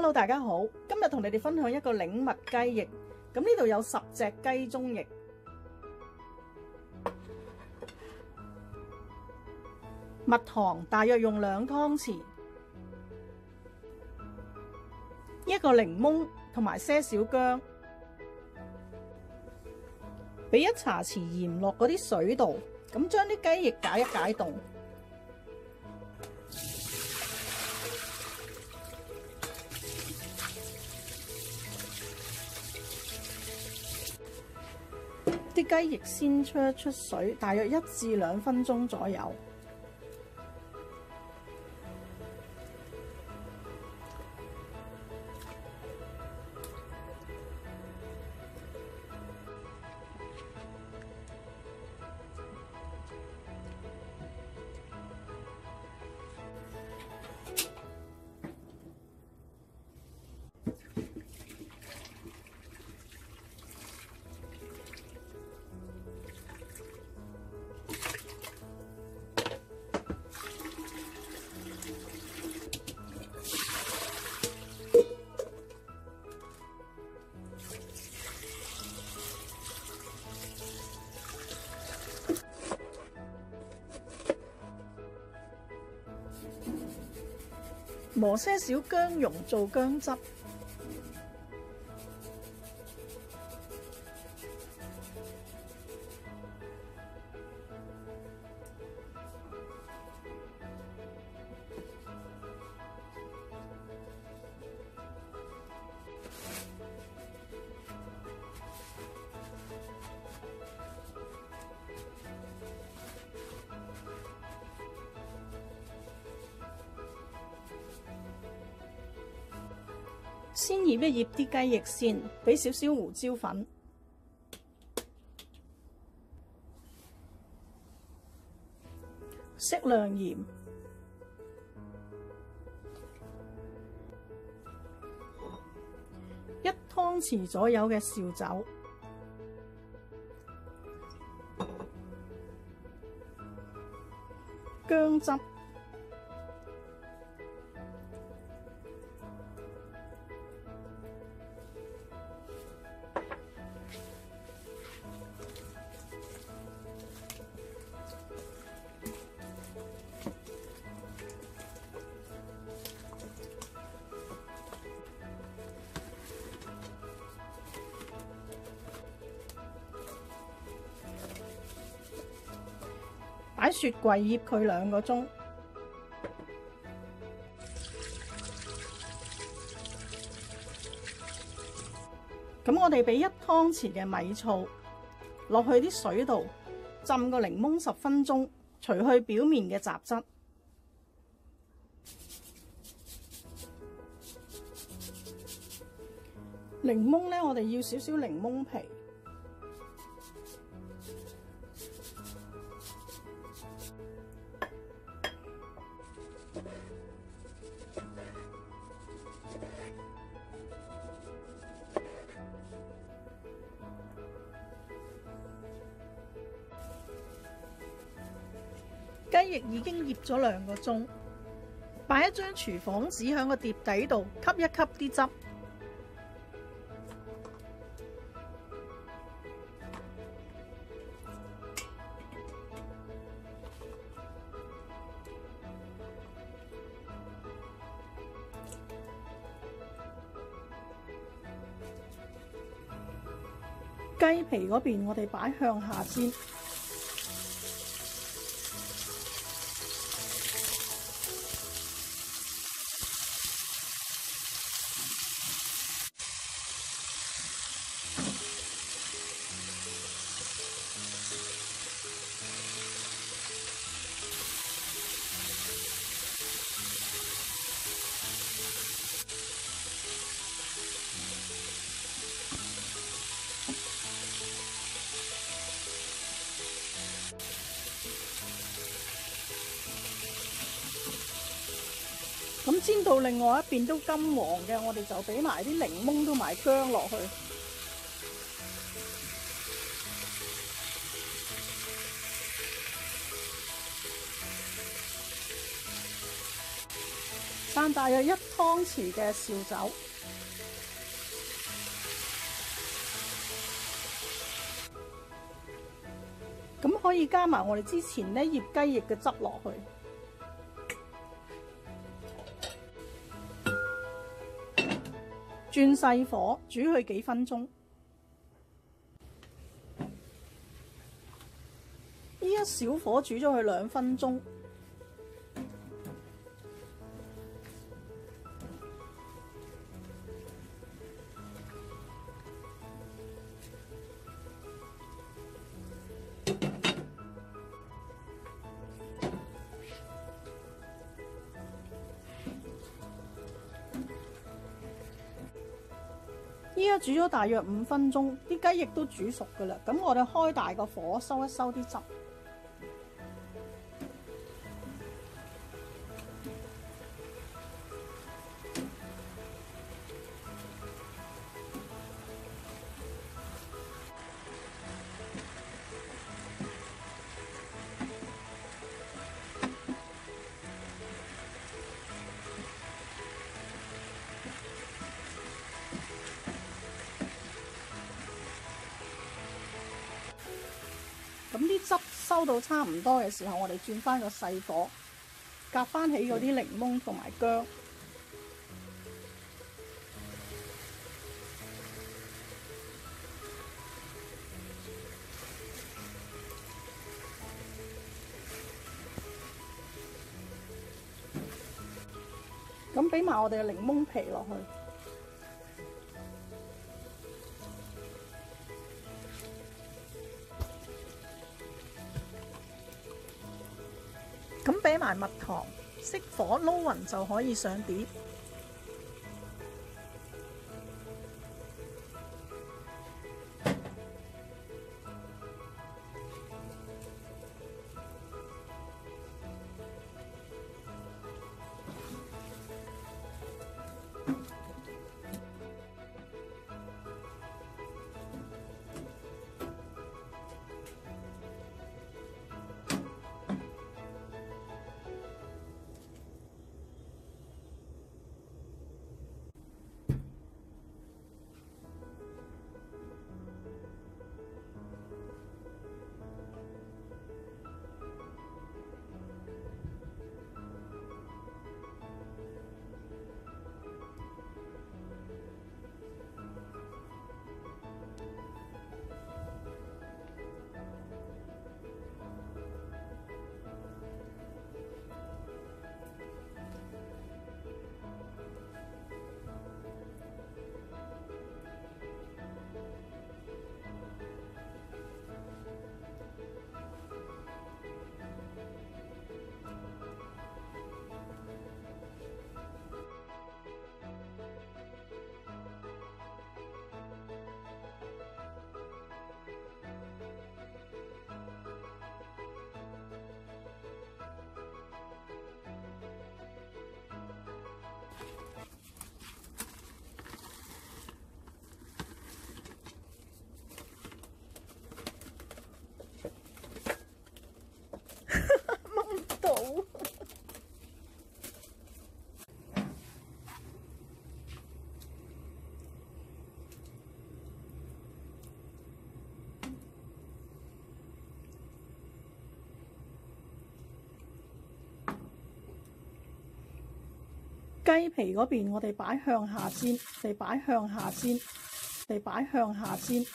Hello， 大家好，今日同你哋分享一個檸蜜雞翼。咁呢度有10隻雞中翼，蜜糖大約用2湯匙，一個檸檬同埋些少薑，俾1茶匙鹽落嗰啲水度，咁將啲雞翼解一解凍。啲雞翼先出水，大約1至2分鐘左右。磨些少薑蓉做薑汁，先醃一醃啲雞翼先，俾少少胡椒粉，適量鹽，1湯匙左右嘅紹酒，薑汁。擺雪櫃醃佢2個鐘。咁我哋俾1湯匙嘅米醋落去啲水度，浸個檸檬10分鐘，除去表面嘅雜質。檸檬呢，我哋要少少檸檬皮。雞翼已經醃咗2個鐘，擺一張廚房紙喺個碟底度，吸一吸啲汁。雞皮嗰邊我哋擺向下煎。咁煎到另外一邊都金黃嘅，我哋就俾埋啲檸檬同埋薑落去。翻大約1湯匙嘅紹酒，咁可以加埋我哋之前呢醃雞翼嘅汁落去。轉細火煮佢幾分鐘，依家小火煮咗佢2分鐘，依家煮咗大約5分鐘，啲雞翼都煮熟㗎喇。咁我哋開大個火，收一收啲汁。咁啲汁收到差唔多嘅時候，我哋轉翻個細火，夾翻起嗰啲檸檬同埋薑，咁俾埋我哋嘅檸檬皮落去。咁俾埋蜜糖，熄火撈勻就可以上碟。雞皮嗰邊我哋擺向下煎，擺向下煎，擺向下煎。